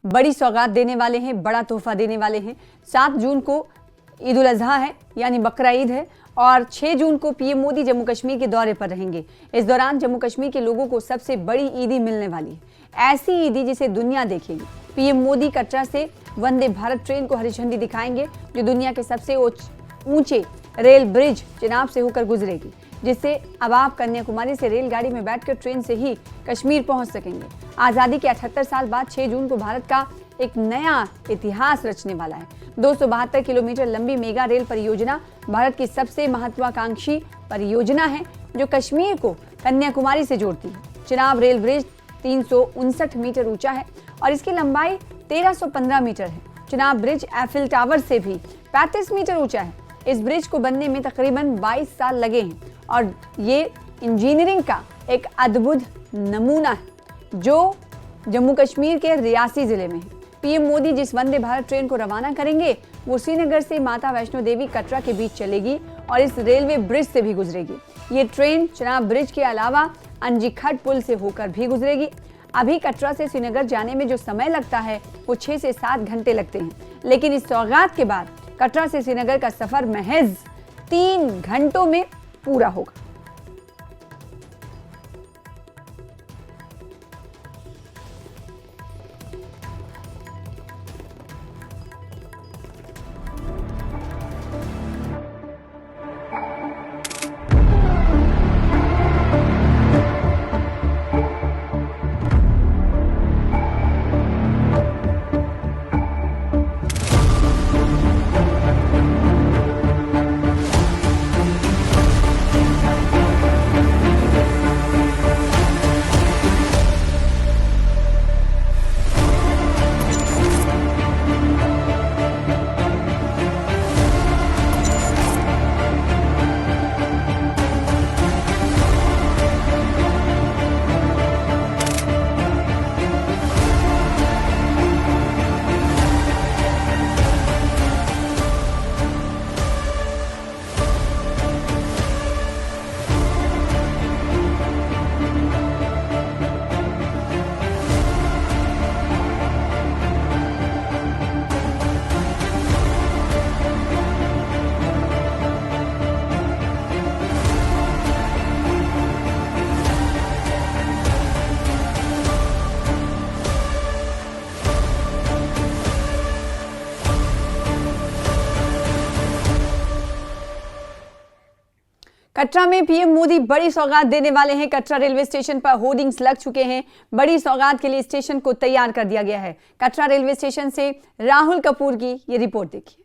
बड़ी सौगात देने वाले हैं, बड़ा तोहफा देने वाले हैं। 7 जून को ईद उल अजहा है यानी बकरा ईद है और 6 जून को पीएम मोदी जम्मू कश्मीर के दौरे पर रहेंगे। इस दौरान जम्मू कश्मीर के लोगों को सबसे बड़ी ईदी मिलने वाली है, ऐसी ईदी जिसे दुनिया देखेगी। पीएम मोदी कटरा से वंदे भारत ट्रेन को हरी झंडी दिखाएंगे, जो दुनिया के सबसे ऊंचे रेल ब्रिज चिनाब से होकर गुजरेगी, जिससे अब आप कन्याकुमारी से रेलगाड़ी में बैठकर ट्रेन से ही कश्मीर पहुंच सकेंगे। आज़ादी के 78 साल बाद 6 जून को भारत का एक नया इतिहास रचने वाला है। 272 किलोमीटर लंबी मेगा रेल परियोजना भारत की सबसे महत्वाकांक्षी परियोजना है, जो कश्मीर को कन्याकुमारी से जोड़ती है। चिनाब रेल ब्रिज 359 मीटर ऊंचा है और इसकी लंबाई 1315 मीटर है। चिनाब ब्रिज एफिल टावर से भी 35 मीटर ऊंचा है। इस ब्रिज को बनने में तकरीबन 22 साल लगे हैं और ये इंजीनियरिंग का एक अद्भुत नमूना है, जो जम्मू कश्मीर के रियासी जिले में है। पीएम मोदी जिस वंदे भारत ट्रेन को रवाना करेंगे, वो श्रीनगर से माता वैष्णो देवी कटरा के बीच चलेगी और इस रेलवे ब्रिज से भी गुजरेगी। ये ट्रेन चिनाब ब्रिज के अलावा अंजीखट पुल से होकर भी गुजरेगी। अभी कटरा से श्रीनगर जाने में जो समय लगता है वो 6 से 7 घंटे लगते हैं, लेकिन इस सौगात के बाद कटरा से श्रीनगर का सफर महज 3 घंटों में पूरा होगा। कटरा में पीएम मोदी बड़ी सौगात देने वाले हैं। कटरा रेलवे स्टेशन पर होर्डिंग्स लग चुके हैं। बड़ी सौगात के लिए स्टेशन को तैयार कर दिया गया है। कटरा रेलवे स्टेशन से राहुल कपूर की ये रिपोर्ट देखिए।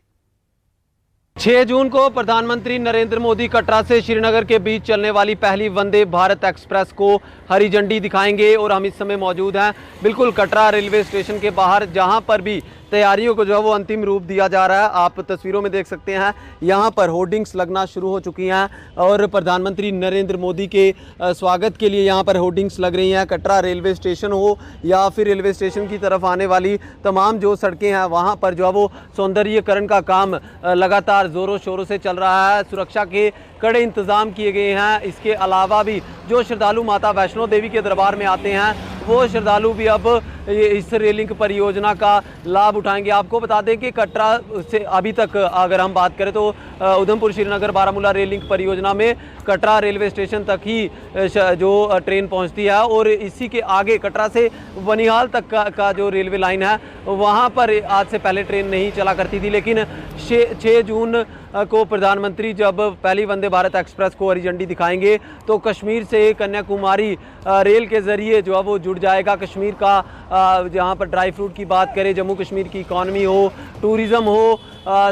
6 जून को प्रधानमंत्री नरेंद्र मोदी कटरा से श्रीनगर के बीच चलने वाली पहली वंदे भारत एक्सप्रेस को हरी झंडी दिखाएंगे और हम इस समय मौजूद हैं बिल्कुल कटरा रेलवे स्टेशन के बाहर, जहां पर भी तैयारियों को जो है वो अंतिम रूप दिया जा रहा है। आप तस्वीरों में देख सकते हैं, यहाँ पर होर्डिंग्स लगना शुरू हो चुकी हैं और प्रधानमंत्री नरेंद्र मोदी के स्वागत के लिए यहाँ पर होर्डिंग्स लग रही हैं। कटरा रेलवे स्टेशन हो या फिर रेलवे स्टेशन की तरफ आने वाली तमाम जो सड़कें हैं, वहाँ पर जो है वो सौंदर्यीकरण का काम लगातार ज़ोरों शोरों से चल रहा है। सुरक्षा के कड़े इंतज़ाम किए गए हैं। इसके अलावा भी जो श्रद्धालु माता वैष्णो देवी के दरबार में आते हैं, वो श्रद्धालु भी अब इस रेलिंग परियोजना का लाभ उठाएंगे। आपको बता दें कि कटरा से अभी तक अगर हम बात करें तो उधमपुर श्रीनगर बारामूला रेलिंग परियोजना में कटरा रेलवे स्टेशन तक ही जो ट्रेन पहुंचती है और इसी के आगे कटरा से बनिहाल तक का जो रेलवे लाइन है, वहां पर आज से पहले ट्रेन नहीं चला करती थी। लेकिन 6 जून को प्रधानमंत्री जब पहली वंदे भारत एक्सप्रेस को हरी झंडी दिखाएंगे तो कश्मीर से कन्याकुमारी रेल के ज़रिए जो है वो जुड़ जाएगा। कश्मीर का जहाँ पर ड्राई फ्रूट की बात करें, जम्मू कश्मीर की इकॉनमी हो, टूरिज़्म हो,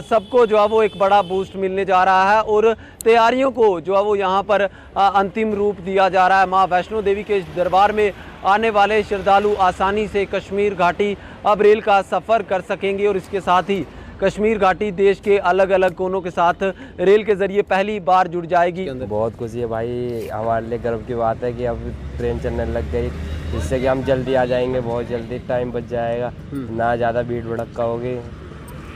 सबको जो है वो एक बड़ा बूस्ट मिलने जा रहा है और तैयारियों को जो है वो यहाँ पर अंतिम रूप दिया जा रहा है। माँ वैष्णो देवी के दरबार में आने वाले श्रद्धालु आसानी से कश्मीर घाटी अब रेल का सफ़र कर सकेंगे और इसके साथ ही कश्मीर घाटी देश के अलग अलग कोनों के साथ रेल के ज़रिए पहली बार जुड़ जाएगी। बहुत खुशी है भाई, हमारे लिए गर्व की बात है कि अब ट्रेन चलने लग गई, जिससे कि हम जल्दी आ जाएंगे, बहुत जल्दी टाइम बच जाएगा, ना ज़्यादा भीड़ भड़क्का होगी।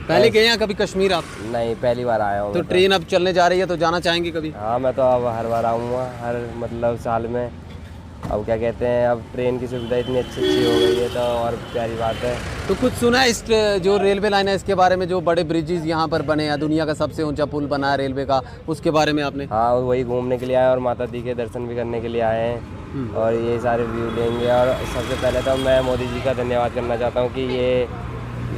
पहले गए हैं कभी कश्मीर आप? नहीं, पहली बार आया हूँ। तो ट्रेन अब चलने जा रही है तो जाना चाहेंगे कभी? हाँ, मैं तो अब हर बार आऊँगा, हर मतलब साल में। अब क्या कहते हैं, अब ट्रेन की सुविधा इतनी अच्छी हो गई है तो और प्यारी बात है। तो कुछ सुना है इस जो रेलवे लाइन है इसके बारे में, जो बड़े ब्रिजेस यहाँ पर बने हैं, दुनिया का सबसे ऊंचा पुल बना है रेलवे का, उसके बारे में आपने? हाँ, वही घूमने के लिए आए और माता दी के दर्शन भी करने के लिए आए हैं और ये सारे व्यू लेंगे। और सबसे पहले तो मैं मोदी जी का धन्यवाद करना चाहता हूँ कि ये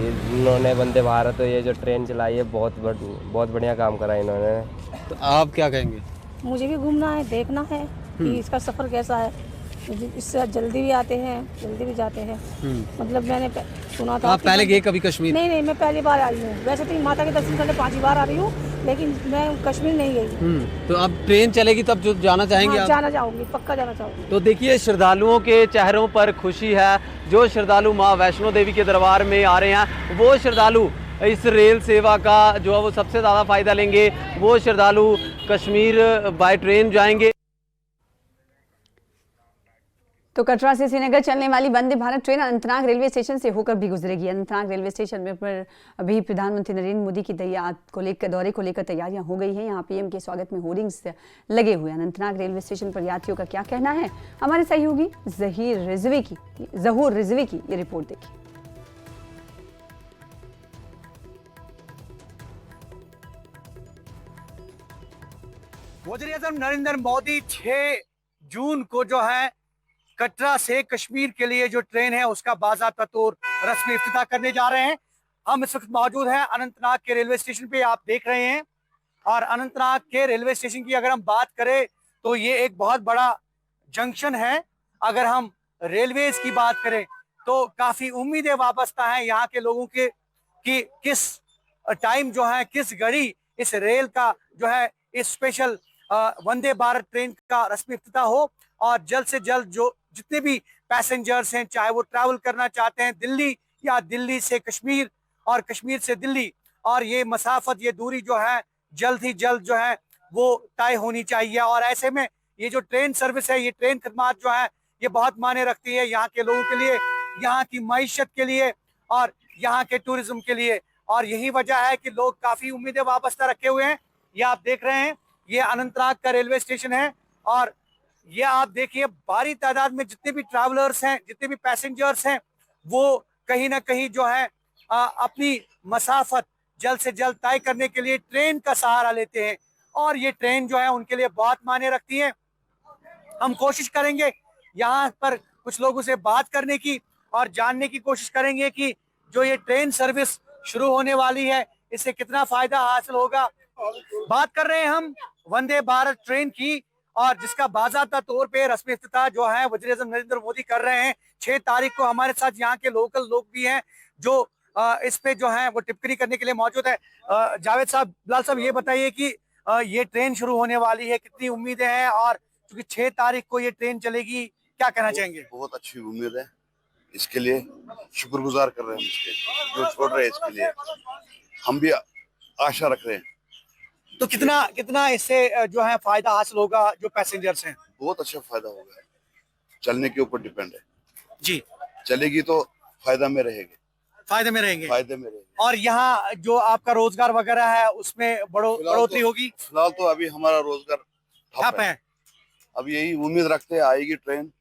इन्होंने वंदे भारत ये जो ट्रेन चलाई है बहुत बढ़िया काम करा इन्होंने। तो आप क्या कहेंगे? मुझे भी घूमना है, देखना है कि इसका सफ़र कैसा है। इससे जल्दी भी आते हैं, जल्दी भी जाते हैं। मतलब मैंने सुना था। आप पहले गए कभी कश्मीर? नहीं, मैं पहली बार आई हूँ। वैसे तो माता के दर्शन करने 5 बार आ रही हूँ, लेकिन मैं कश्मीर नहीं गई। तो अब ट्रेन चलेगी तब जो जाना चाहेंगे हाँ, आप? जाना चाहूँगी, पक्का जाना चाहूँगी। तो देखिए श्रद्धालुओं के चेहरों पर खुशी है। जो श्रद्धालु माँ वैष्णो देवी के दरबार में आ रहे हैं, वो श्रद्धालु इस रेल सेवा का जो है वो सबसे ज़्यादा फ़ायदा लेंगे। वो श्रद्धालु कश्मीर बाय ट्रेन जाएंगे। तो कटरा से श्रीनगर चलने वाली Vande Bharat train Anantnag railway station से होकर भी गुजरेगी। अनंतनाग रेलवे स्टेशन में पर अभी प्रधानमंत्री नरेंद्र मोदी की दौरे को लेकर तैयारियां हो गई हैं। यहाँ पीएम के स्वागत में होर्डिंग्स लगे हुए हैं। अनंतनाग रेलवे स्टेशन पर यात्रियों का क्या कहना है, हमारे सहयोगी जहूर रिजवी की ये रिपोर्ट देखिए। वज़ीर-ए-आज़म नरेंद्र मोदी 6 जून को जो है कटरा से कश्मीर के लिए जो ट्रेन है उसका बाज़ाब्ता तौर रस्मी इफ्तिताह करने जा रहे हैं। हम इस वक्त मौजूद हैं अनंतनाग के रेलवे स्टेशन पे, आप देख रहे हैं। और अनंतनाग के रेलवे स्टेशन की अगर हम बात करें तो ये एक बहुत बड़ा जंक्शन है। अगर हम रेलवेज की बात करें तो काफ़ी उम्मीदें वाबस्ता हैं यहाँ के लोगों के कि किस टाइम जो है, किस घड़ी इस रेल का जो है इस स्पेशल वंदे भारत ट्रेन का रस्मी इफ्तिताह हो और जल्द से जल्द जो जितने भी पैसेंजर्स हैं, चाहे वो ट्रैवल करना चाहते हैं दिल्ली या दिल्ली से कश्मीर और कश्मीर से दिल्ली, और ये मसाफत, ये दूरी जो है जल्द ही जल्द जो है वो तय होनी चाहिए। और ऐसे में ये जो ट्रेन सर्विस है, ये ट्रेन खदमात जो है ये बहुत मायने रखती है यहाँ के लोगों के लिए, यहाँ की मईशत के लिए और यहाँ के टूरिज्म के लिए। और यही वजह है कि लोग काफ़ी उम्मीदें वाबस्ता रखे हुए हैं। ये आप देख रहे हैं, ये अनंतनाग का रेलवे स्टेशन है और ये आप देखिए भारी तादाद में जितने भी ट्रैवलर्स हैं, जितने भी पैसेंजर्स हैं, वो कहीं ना कहीं जो है अपनी मसाफत जल्द से जल्द तय करने के लिए ट्रेन का सहारा लेते हैं और ये ट्रेन जो है उनके लिए बहुत मायने रखती है। हम कोशिश करेंगे यहाँ पर कुछ लोगों से बात करने की और जानने की कोशिश करेंगे कि जो ये ट्रेन सर्विस शुरू होने वाली है इससे कितना फायदा हासिल होगा। बात कर रहे हैं हम वंदे भारत ट्रेन की और जिसका बाज़ाब्ता तौर पे रस्मी इफ्तिताह जो है वज़ीर-ए-आज़म नरेंद्र मोदी कर रहे हैं। 6 तारीख को हमारे साथ यहाँ के लोकल लोग भी हैं जो इस पे जो है वो टिप्पणी करने के लिए मौजूद है। जावेद साहब, बिलाल साहब, ये बताइए कि ये ट्रेन शुरू होने वाली है, कितनी उम्मीदें हैं और क्योंकि 6 तारीख को ये ट्रेन चलेगी, क्या कहना चाहेंगे? बहुत अच्छी उम्मीद है, इसके लिए शुक्रगुजार कर रहे हैं इसके जो छोड़ रहे हैं, इसके लिए हम भी आशा रख रहे हैं। तो कितना इससे जो है फायदा हासिल होगा जो पैसेंजर्स हैं? बहुत अच्छा फायदा होगा, चलने के ऊपर डिपेंड है जी। चलेगी तो फायदा में रहेगी, फायदे में रहेंगे। फायदे में रहेगी। और यहाँ जो आपका रोजगार वगैरह है उसमें बढ़ोतरी होगी? फिलहाल तो अभी हमारा रोजगार ठप है। अब यही उम्मीद रखते हैं आएगी ट्रेन,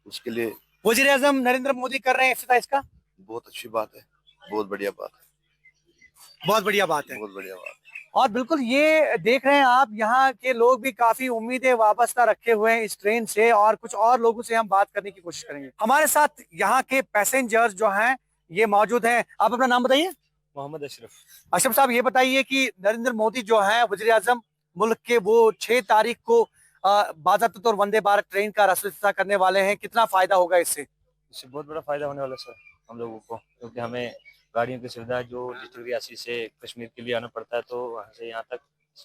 उसके लिए वज़ीर-ए-आज़म नरेंद्र मोदी कर रहे हैं इफ्तिताह इसका। बहुत अच्छी बात है, बहुत बढ़िया बात है, बहुत बढ़िया बात है। बहुत बढ़िया बात है। और बिल्कुल ये देख रहे हैं आप, यहाँ के लोग भी काफी उम्मीदें वाबस्ता रखे हुए हैं इस ट्रेन से और कुछ और लोगों से हम बात करने की कोशिश करेंगे। हमारे साथ यहाँ के पैसेंजर्स जो हैं ये मौजूद हैं। आप अपना नाम बताइए। मोहम्मद अशरफ। अशरफ साहब, ये बताइए कि नरेंद्र मोदी जो है वज़ीर-ए-आज़म मुल्क के, वो 6 तारीख को बाज़ाब्ता तौर वंदे भारत ट्रेन का रस्मी इफ्तिताह करने वाले हैं। कितना फायदा होगा इससे? इससे बहुत बड़ा फायदा होने वाला सर हम लोगों को, क्योंकि हमें गाड़ियों की सुविधा जो डिस्ट्रिक्ट रियासी से कश्मीर के लिए आना पड़ता है तो वहाँ से यहाँ तक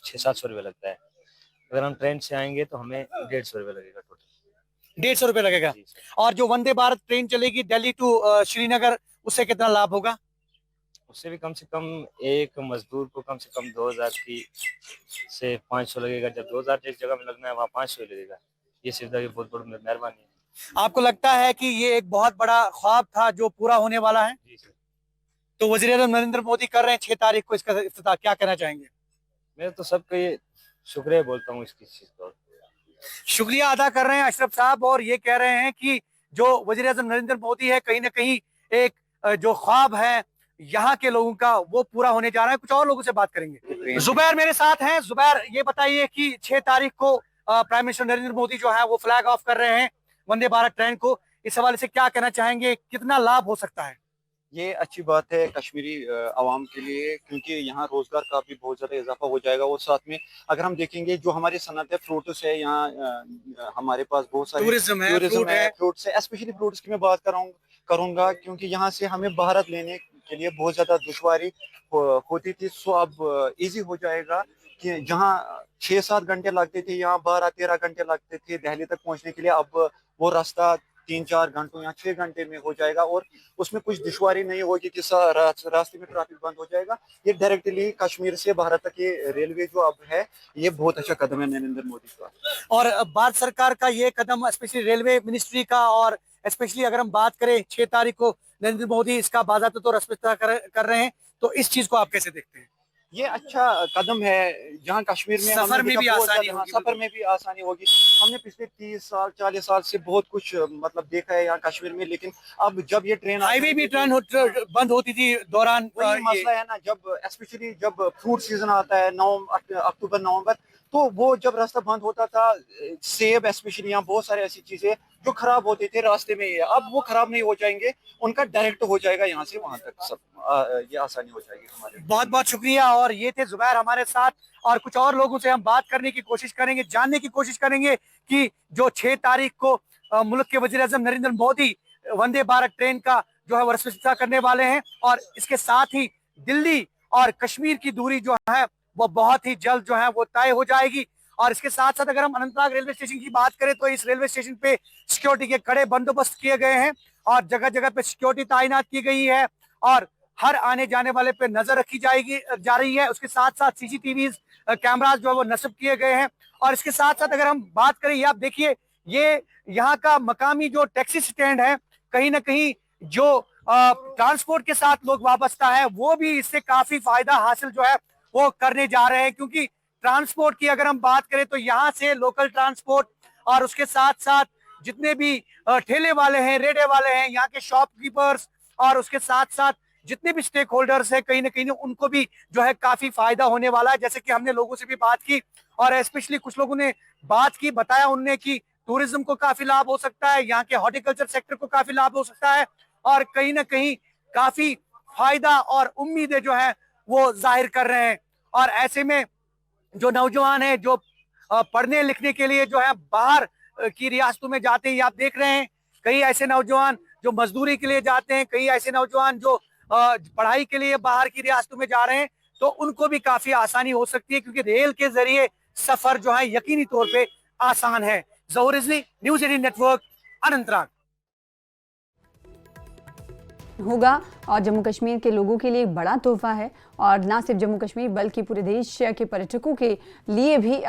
600-700 रुपये लगता है। अगर हम ट्रेन से आएंगे तो हमें 150 रुपये लगेगा टोटल। 150 रुपये लगेगा। और जो वंदे भारत ट्रेन चलेगी दिल्ली टू श्रीनगर, उससे कितना लाभ होगा? उससे भी कम से कम एक मजदूर को कम से कम 2000 की से 500 लगेगा। जब 2000 जिस जगह में लगना है वहाँ 500 लगेगा। ये सुविधा की बहुत बड़ी मेहरबानी है। आपको लगता है कि ये एक बहुत बड़ा ख्वाब था जो पूरा होने वाला है? जी सर। तो वज़ीर-ए-आज़म नरेंद्र मोदी कर रहे हैं 6 तारीख को इसका इफ्तिताह, क्या कहना चाहेंगे? मैं तो सबको ये शुक्रिया बोलता हूँ इसकी चीज को। शुक्रिया अदा कर रहे हैं अशरफ साहब, और ये कह रहे हैं कि जो वजीर आज़म नरेंद्र मोदी है, कहीं ना कहीं एक जो ख्वाब है यहाँ के लोगों का वो पूरा होने जा रहा है। कुछ और लोगों से बात करेंगे। जुबैर मेरे साथ हैं। जुबैर, ये बताइए कि 6 तारीख को प्राइम मिनिस्टर नरेंद्र मोदी जो है वो फ्लैग ऑफ कर रहे हैं वंदे भारत ट्रेन को, इस हवाले से क्या कहना चाहेंगे, कितना लाभ हो सकता है? ये अच्छी बात है कश्मीरी आवाम के लिए, क्योंकि यहाँ रोजगार का भी बहुत ज़्यादा इजाफा हो जाएगा। और साथ में अगर हम देखेंगे जो हमारी सनत है, फ्रूट्स है यहाँ हमारे पास बहुत सारे टूरिज्म है, फ्रूट्स है, स्पेशली फ्रूट्स की मैं बात करूँगा क्योंकि यहाँ से हमें भारत लेने के लिए बहुत ज़्यादा दुश्वारी होती थी। सो अब इजी हो जाएगा कि जहाँ 6-7 घंटे लगते थे, यहाँ 12-13 घंटे लगते थे दिल्ली तक पहुँचने के लिए, अब वो रास्ता 3-4 घंटों या 6 घंटे में हो जाएगा और उसमें कुछ दुश्वारी नहीं होगी कि रास्ते में ट्रैफिक बंद हो जाएगा। ये डायरेक्टली कश्मीर से भारत तक ये रेलवे जो अब है, ये बहुत अच्छा कदम है नरेंद्र मोदी का। और भारत सरकार का ये कदम, स्पेशली रेलवे मिनिस्ट्री का, और स्पेशली अगर हम बात करें 6 तारीख को नरेंद्र मोदी इसका बाज़ाब्ता तो रस्म कर रहे हैं, तो इस चीज को आप कैसे देखते हैं? ये अच्छा कदम है, जहाँ कश्मीर में सफर में भी आसानी होगी। सफर में भी आसानी होगी। हमने पिछले 30 साल 40 साल से बहुत कुछ मतलब देखा है यहाँ कश्मीर में, लेकिन अब जब ये ट्रेन हाईवे भी ट्रेन बंद होती थी दौरान, मसला है ना, जब स्पेशली जब फ्रूट सीजन आता है अक्टूबर नवंबर, तो वो जब रास्ता बंद होता था, सेब स्पेशली, यहाँ बहुत सारे ऐसी चीजें जो खराब होते थे रास्ते में, अब वो खराब नहीं हो जाएंगे, उनका डायरेक्ट हो जाएगा यहाँ से वहां तक, सब ये आसानी हो जाएगी हमारे। बहुत बहुत शुक्रिया। और ये थे जुबैर हमारे साथ, और कुछ और लोगों से हम बात करने की कोशिश करेंगे, जानने की कोशिश करेंगे कि जो 6 तारीख को मुल्क के वजीर आज़म नरेंद्र मोदी वंदे भारत ट्रेन का जो है वर्षगांठ करने वाले हैं, और इसके साथ ही दिल्ली और कश्मीर की दूरी जो है वो बहुत ही जल्द जो है वो तय हो जाएगी। और इसके साथ साथ अगर हम अनंतनाग रेलवे स्टेशन की बात करें, तो इस रेलवे स्टेशन पे सिक्योरिटी के कड़े बंदोबस्त किए गए हैं और जगह जगह पे सिक्योरिटी तैनात की गई है, और हर आने जाने वाले पे नजर रखी जा रही है। उसके साथ साथ सीसीटीवी कैमरास जो है वो नस्ब किए गए हैं। और इसके साथ साथ अगर हम बात करें, ये आप देखिए, ये यहाँ का मकामी जो टैक्सी स्टैंड है, कहीं ना कहीं जो ट्रांसपोर्ट के साथ लोग वाबस्ता है, वो भी इससे काफी फायदा हासिल जो है वो करने जा रहे हैं। क्योंकि ट्रांसपोर्ट की अगर हम बात करें, तो यहाँ से लोकल ट्रांसपोर्ट और उसके साथ साथ जितने भी ठेले वाले हैं, रेडे वाले हैं, यहाँ के शॉपकीपर्स, और उसके साथ साथ जितने भी स्टेक होल्डर्स हैं, कहीं ना कहीं उनको भी जो है काफी फायदा होने वाला है। जैसे कि हमने लोगों से भी बात की, और स्पेशली कुछ लोगों ने बात की, बताया उनने कि टूरिज्म को काफी लाभ हो सकता है, यहाँ के हॉर्टिकल्चर सेक्टर को काफी लाभ हो सकता है, और कहीं ना कहीं काफी फायदा और उम्मीदें जो है वो जाहिर कर रहे हैं। और ऐसे में जो नौजवान है, जो पढ़ने लिखने के लिए जो है बाहर की रियासतों में जाते हैं, आप देख रहे हैं कई ऐसे नौजवान जो मजदूरी के लिए जाते हैं, कई ऐसे नौजवान जो पढ़ाई के लिए बाहर की रियासतों में जा रहे हैं, तो उनको भी काफी आसानी हो सकती है, क्योंकि रेल के जरिए सफर जो है यकीनी तौर पे आसान है। ज़हूर रिजवी, न्यूज़ 18 नेटवर्क, अनंतनाग। होगा और जम्मू कश्मीर के लोगों के लिए एक बड़ा तोहफा है, और ना सिर्फ जम्मू कश्मीर बल्कि पूरे देश के पर्यटकों के लिए भी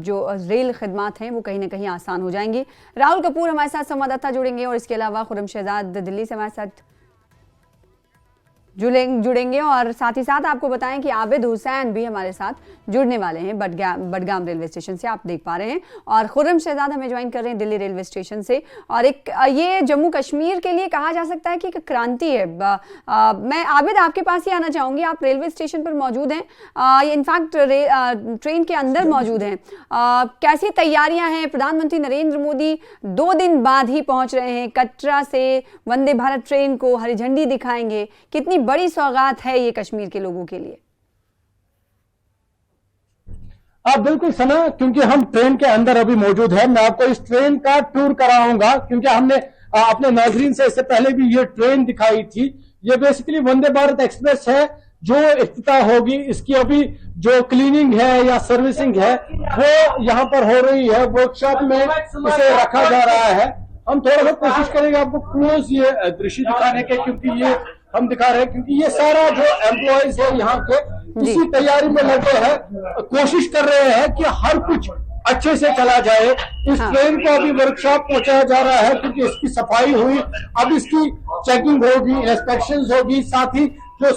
जो रेल खदमात हैं वो कहीं ना कहीं आसान हो जाएंगी। राहुल कपूर हमारे साथ संवाददाता जुड़ेंगे, और इसके अलावा खुर्रम शहजाद दिल्ली से हमारे साथ जुड़ेंगे, और साथ ही साथ आपको बताएं कि आबिद हुसैन भी हमारे साथ जुड़ने वाले हैं बडगाम रेलवे स्टेशन से, आप देख पा रहे हैं, और खुर्रम शहजाद हमें ज्वाइन कर रहे हैं दिल्ली रेलवे स्टेशन से। और एक ये जम्मू कश्मीर के लिए कहा जा सकता है कि एक क्रांति है। मैं आबिद आपके पास ही आना चाहूँगी, आप रेलवे स्टेशन पर मौजूद हैं, इनफैक्ट ट्रेन के अंदर मौजूद हैं, कैसी तैयारियाँ हैं? प्रधानमंत्री नरेंद्र मोदी 2 दिन बाद ही पहुँच रहे हैं, कटरा से वंदे भारत ट्रेन को हरी झंडी दिखाएंगे, कितनी बड़ी सौगात है ये कश्मीर के लोगों के लिए? बिल्कुल सना, क्योंकि हम ट्रेन के अंदर अभी मौजूद है। मैं आपको इस ट्रेन का टूर कराऊंगा, क्योंकि हमने अपने नाज़रीन से इससे पहले भी ये ट्रेन दिखाई थी। ये बेसिकली वंदे भारत एक्सप्रेस है जो इफ्तिताह होगी। इसकी अभी जो क्लीनिंग है या सर्विसिंग है वो यहाँ पर हो रही है, वर्कशॉप में इसे रखा जा रहा है। हम थोड़ा सा कोशिश करेंगे आपको क्लोज ये दृश्य दिखाने के, क्योंकि ये हम दिखा रहे हैं, क्योंकि ये सारा जो एम्प्लॉयज है यहाँ के इसी तैयारी में लगे हैं, कोशिश कर रहे हैं कि हर कुछ अच्छे से चला जाए। इस ट्रेन को अभी वर्कशॉप पहुंचाया जा रहा है, क्योंकि इसकी सफाई हुई, अब इसकी चेकिंग होगी, इंस्पेक्शन होगी, साथ ही जो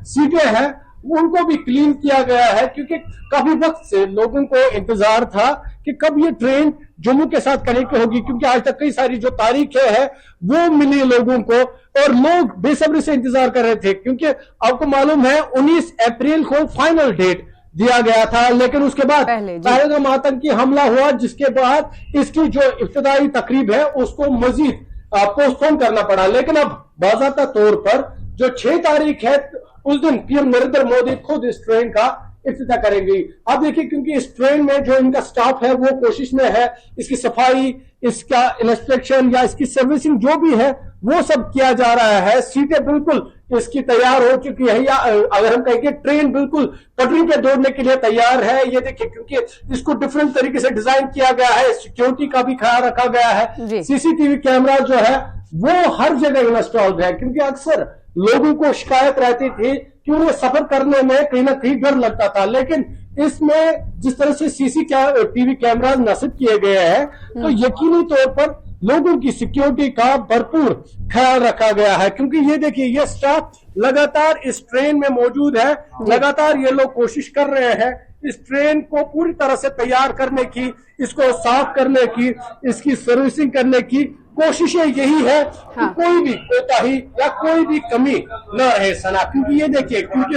सीटें हैं उनको भी क्लीन किया गया है, क्योंकि काफी वक्त से लोगों को इंतजार था कि कब ये ट्रेन जम्मू के साथ कनेक्ट होगी, क्योंकि आज तक कई सारी जो तारीखें है वो मिली लोगों को और लोग बेसब्री से इंतजार कर रहे थे, क्योंकि आपको मालूम है 19 अप्रैल को फाइनल डेट दिया गया था, लेकिन उसके बाद पहलगाम आतंकी हमला हुआ, जिसके बाद इसकी जो इब्तिदाई तकरीब है उसको मजीद पोस्टपोन करना पड़ा। लेकिन अब बाज़ाब्ता तौर पर जो 6 तारीख है उस दिन पीएम नरेंद्र मोदी खुद इस ट्रेन का इफ्तिताह करेंगे। आप देखिए, क्योंकि इस ट्रेन में जो इनका स्टाफ है वो कोशिश में है इसकी सफाई, इसका इंस्पेक्शन या इसकी सर्विसिंग जो भी है वो सब किया जा रहा है। सीटें बिल्कुल इसकी तैयार हो चुकी है, या अगर हम कहें कि ट्रेन बिल्कुल पटरी पे दौड़ने के लिए तैयार है। ये देखिए, क्योंकि इसको डिफरेंट तरीके से डिजाइन किया गया है, सिक्योरिटी का भी ख्याल रखा गया है, सीसीटीवी कैमरा जो है वो हर जगह इंस्टॉल्ड है, क्योंकि अक्सर लोगों को शिकायत रहती थी कि उन्हें सफर करने में कहीं ना कहीं डर लगता था। लेकिन इसमें जिस तरह से सीसीटीवी कैमरा नस्ब किए गए हैं तो यकीनी तौर पर लोगों की सिक्योरिटी का भरपूर ख्याल रखा गया है, क्योंकि ये देखिए ये स्टाफ लगातार इस ट्रेन में मौजूद है, लगातार ये लोग कोशिश कर रहे हैं इस ट्रेन को पूरी तरह से तैयार करने की, इसको साफ करने की, इसकी सर्विसिंग करने की कोशिशें यही है कि कोई भी कोताही या कोई भी कमी न रहे सना। क्योंकि ये देखिए, क्योंकि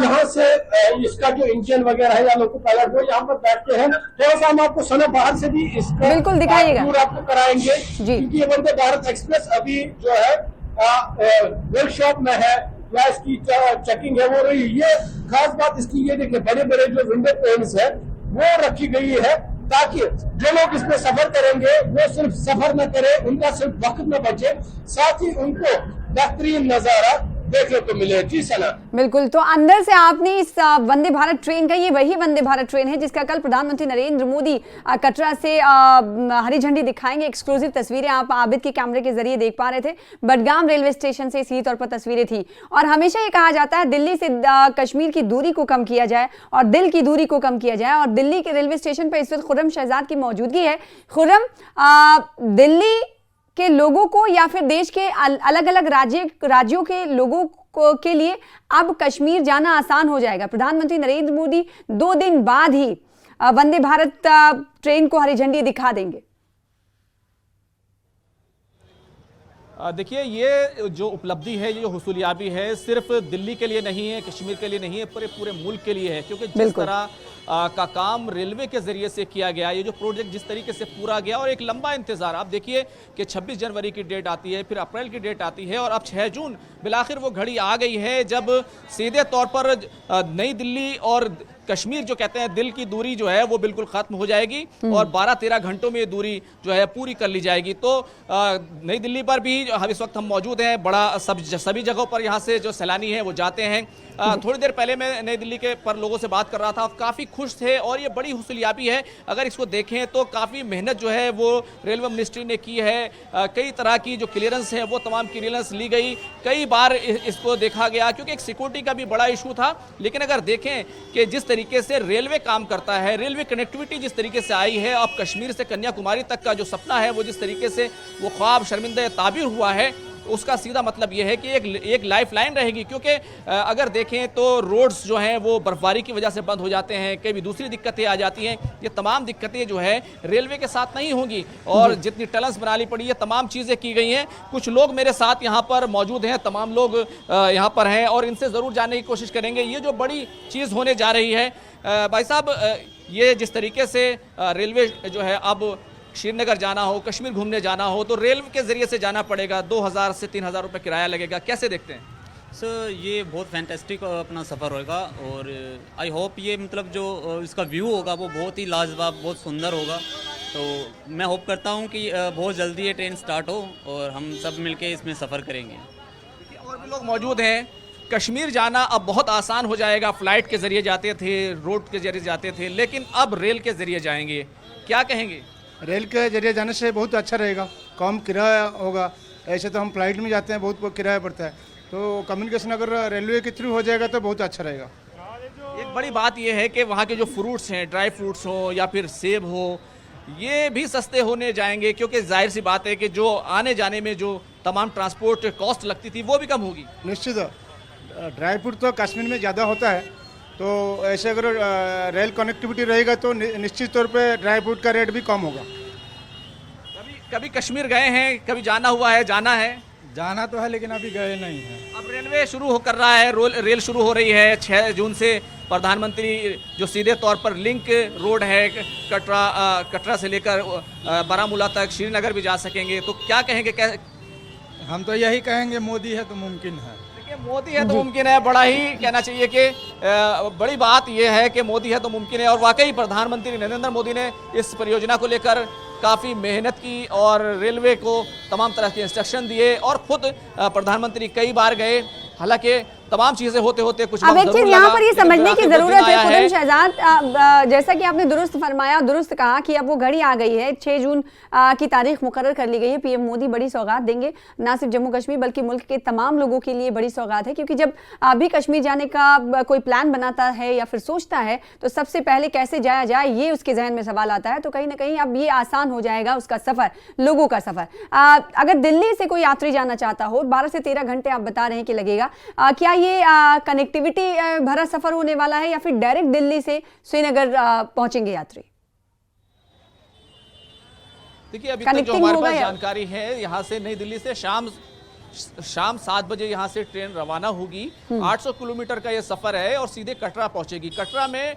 यहाँ से इसका जो इंजन वगैरह है या लोको पायलट वो यहाँ पर बैठते हैं, थोड़ा सा हम आपको सना बाहर से भी इसका बिल्कुल दिखाइएगा, आपको कराएंगे, क्योंकि ये वंदे भारत एक्सप्रेस अभी जो है वर्कशॉप में है या इसकी चेकिंग है वो रही। ये खास बात इसकी ये देखिए, बड़े बड़े जो विंडो पेन्स है वो रखी गई है ताकि जो लोग इसमें सफर करेंगे वो सिर्फ सफर न करें, उनका सिर्फ वक्त न बचे, साथ ही उनको बेहतरीन नजारा देखने को मिले। जी सना, बिल्कुल। तो अंदर से आपने इस वंदे भारत ट्रेन का, ये वही वंदे भारत ट्रेन है जिसका कल प्रधानमंत्री नरेंद्र मोदी कटरा से हरी झंडी दिखाएंगे। एक्सक्लूसिव तस्वीरें आप आबिद के कैमरे के जरिए देख पा रहे थे। बडगाम रेलवे स्टेशन से सीधे तौर पर तस्वीरें थी। और हमेशा ये कहा जाता है दिल्ली से कश्मीर की दूरी को कम किया जाए और दिल की दूरी को कम किया जाए, और दिल्ली के रेलवे स्टेशन पर इस वक्त खुर्रम शहजाद की मौजूदगी है। खुर्रम, दिल्ली के लोगों को या फिर देश के अलग अलग राज्यों के लोगों के लिए अब कश्मीर जाना आसान हो जाएगा। प्रधानमंत्री नरेंद्र मोदी 2 दिन बाद ही वंदे भारत ट्रेन को हरी झंडी दिखा देंगे। देखिए, ये जो उपलब्धि है, ये जो हुसूलियाबी है, सिर्फ दिल्ली के लिए नहीं है, कश्मीर के लिए नहीं है, पूरे मुल्क के लिए है। क्योंकि जिस तरह का काम रेलवे के जरिए से किया गया, ये जो प्रोजेक्ट जिस तरीके से पूरा गया और एक लंबा इंतजार, आप देखिए कि 26 जनवरी की डेट आती है, फिर अप्रैल की डेट आती है और अब 6 जून बिलाखिर वो घड़ी आ गई है जब सीधे तौर पर नई दिल्ली और कश्मीर जो कहते हैं दिल की दूरी जो है वो बिल्कुल खत्म हो जाएगी और 12-13 घंटों में ये दूरी जो है पूरी कर ली जाएगी। तो नई दिल्ली पर भी इस वक्त हम मौजूद हैं, बड़ा सभी जगहों पर यहाँ से जो सैलानी हैं वो जाते हैं। थोड़ी देर पहले मैं नई दिल्ली के पर लोगों से बात कर रहा था, काफ़ी खुश थे और ये बड़ी हुसूलियाबी है। अगर इसको देखें तो काफ़ी मेहनत जो है वो रेलवे मिनिस्ट्री ने की है, कई तरह की जो क्लियरेंस है वो तमाम क्लियरेंस ली गई, कई बार इसको देखा गया क्योंकि एक सिक्योरिटी का भी बड़ा इशू था। लेकिन अगर देखें कि जिस तरीके से रेलवे काम करता है, रेलवे कनेक्टिविटी जिस तरीके से आई है, अब कश्मीर से कन्याकुमारी तक का जो सपना है वो जिस तरीके से वो ख्वाब शर्मिंदा ताबीर हुआ है, उसका सीधा मतलब यह है कि एक लाइफ लाइन रहेगी। क्योंकि अगर देखें तो रोड्स जो हैं वो बर्फबारी की वजह से बंद हो जाते हैं, कई भी दूसरी दिक्कतें आ जाती हैं, ये तमाम दिक्कतें जो है रेलवे के साथ नहीं होंगी। और जितनी टनल्स बनानी पड़ी है, तमाम चीज़ें की गई हैं। कुछ लोग मेरे साथ यहाँ पर मौजूद हैं, तमाम लोग यहाँ पर हैं और इनसे ज़रूर जानने की कोशिश करेंगे ये जो बड़ी चीज़ होने जा रही है। भाई साहब, ये जिस तरीके से रेलवे जो है अब श्रीनगर जाना हो, कश्मीर घूमने जाना हो तो रेल के ज़रिए से जाना पड़ेगा, 2000 से 3000 रुपये किराया लगेगा, कैसे देखते हैं? सर, ये बहुत फैंटास्टिक अपना सफ़र होगा और आई होप ये मतलब जो इसका व्यू होगा वो बहुत ही लाजवाब, बहुत सुंदर होगा। तो मैं होप करता हूँ कि बहुत जल्दी ये ट्रेन स्टार्ट हो और हम सब मिलके इसमें सफ़र करेंगे। और भी लोग मौजूद हैं। कश्मीर जाना अब बहुत आसान हो जाएगा, फ़्लाइट के ज़रिए जाते थे, रोड के ज़रिए जाते थे, लेकिन अब रेल के ज़रिए जाएंगे, क्या कहेंगे? रेल के जरिए जाने से बहुत अच्छा रहेगा, कम किराया होगा। ऐसे तो हम फ्लाइट में जाते हैं, बहुत किराया पड़ता है, तो कम्युनिकेशन अगर रेलवे के थ्रू हो जाएगा तो बहुत अच्छा रहेगा। एक बड़ी बात यह है कि वहाँ के जो फ्रूट्स हैं, ड्राई फ्रूट्स हो या फिर सेब हो, ये भी सस्ते होने जाएंगे क्योंकि जाहिर सी बात है कि जो आने जाने में जो तमाम ट्रांसपोर्ट कॉस्ट लगती थी वो भी कम होगी। निश्चित, ड्राई फ्रूट तो कश्मीर में ज़्यादा होता है, तो ऐसे अगर रेल कनेक्टिविटी रहेगा तो निश्चित तौर पे ड्राई फ्रूट का रेट भी कम होगा। कभी कश्मीर गए हैं, कभी जाना हुआ है, जाना है? जाना तो है लेकिन अभी गए नहीं हैं। अब रेलवे शुरू कर रहा है, रेल शुरू हो रही है 6 जून से। प्रधानमंत्री जो सीधे तौर पर लिंक रोड है कटरा से लेकर बारामूला तक, श्रीनगर भी जा सकेंगे, तो क्या कहेंगे? हम तो यही कहेंगे मोदी है तो मुमकिन है। देखिए, मोदी है तो मुमकिन है, बड़ा ही कहना चाहिए कि बड़ी बात यह है कि मोदी है तो मुमकिन है। और वाकई प्रधानमंत्री नरेंद्र मोदी ने इस परियोजना को लेकर काफ़ी मेहनत की और रेलवे को तमाम तरह के इंस्ट्रक्शन दिए और खुद प्रधानमंत्री कई बार गए। हालांकि तमाम चीजें होते होते कुछ अब एक चीज यहाँ पर ये समझने की जरूरत है खुर्रम शहजाद, जैसा कि आपने दुरुस्त फरमाया, दुरुस्त कहा कि अब वो घड़ी आ गई है, 6 जून की तारीख मुकर्रर कर ली गई है। पीएम मोदी बड़ी सौगात देंगे, ना सिर्फ जम्मू कश्मीर बल्कि मुल्क के तमाम लोगों के लिए बड़ी सौगात है। क्योंकि जब भी कश्मीर जाने का कोई प्लान बनाता है या फिर सोचता है तो सबसे पहले कैसे जाया जाए ये उसके जहन में सवाल आता है। तो कहीं ना कहीं अब ये आसान हो जाएगा उसका सफर, लोगों का सफर। अगर दिल्ली से कोई यात्री जाना चाहता हो, 12 से 13 घंटे आप बता रहे हैं कि लगेगा, क्या ये कनेक्टिविटी भरा सफर होने वाला है या फिर डायरेक्ट दिल्ली से श्रीनगर पहुंचेंगे यात्री? देखिए, अभी तक जो हमारे पास जानकारी है, यहाँ से नई दिल्ली से शाम 7 बजे यहाँ से ट्रेन रवाना होगी। 800 किलोमीटर का ये सफर है और सीधे कटरा पहुंचेगी। कटरा में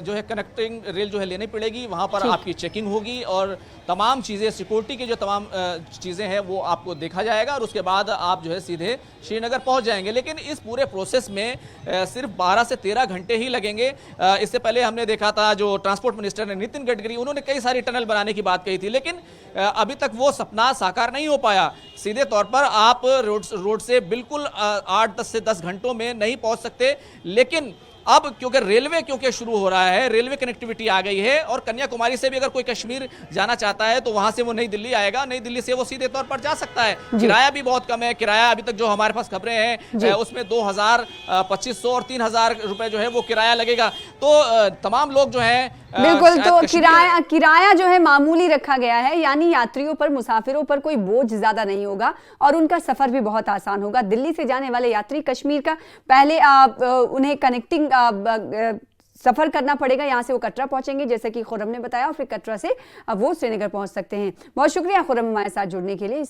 जो है कनेक्टिंग रेल जो है लेनी पड़ेगी, वहां पर आपकी चेकिंग होगी और तमाम चीज़ें, सिक्योरिटी की जो तमाम चीज़ें हैं वो आपको देखा जाएगा और उसके बाद आप जो है सीधे श्रीनगर पहुंच जाएंगे। लेकिन इस पूरे प्रोसेस में सिर्फ 12 से 13 घंटे ही लगेंगे। इससे पहले हमने देखा था जो ट्रांसपोर्ट मिनिस्टर ने नितिन गडकरी, उन्होंने कई सारी टनल बनाने की बात कही थी, लेकिन अभी तक वो सपना साकार नहीं हो पाया। सीधे तौर पर आप रोड से बिल्कुल 8-10 से 10 घंटों में नहीं पहुंच सकते। लेकिन अब क्योंकि शुरू हो रहा है, रेलवे कनेक्टिविटी आ गई है और कन्याकुमारी से भी अगर कोई कश्मीर जाना चाहता है तो वहां से वो नई दिल्ली आएगा, नई दिल्ली से वो सीधे तौर पर जा सकता है। किराया भी बहुत कम है। किराया अभी तक जो हमारे पास खबरें हैं उसमें 2000, 2500 और 3000 रुपए जो है वो किराया लगेगा। तो तमाम लोग जो है बिल्कुल, तो किराया जो है मामूली रखा गया है, यानी यात्रियों पर, मुसाफिरों पर कोई बोझ ज्यादा नहीं होगा और उनका सफर भी बहुत आसान होगा। दिल्ली से जाने वाले यात्री कश्मीर का पहले उन्हें कनेक्टिंग सफर करना पड़ेगा, यहाँ से वो कटरा पहुंचेंगे जैसे कि खुर्रम ने बताया, और फिर कटरा से वो श्रीनगर पहुंच सकते हैं। बहुत शुक्रिया खुर्रम हमारे साथ जुड़ने के लिए।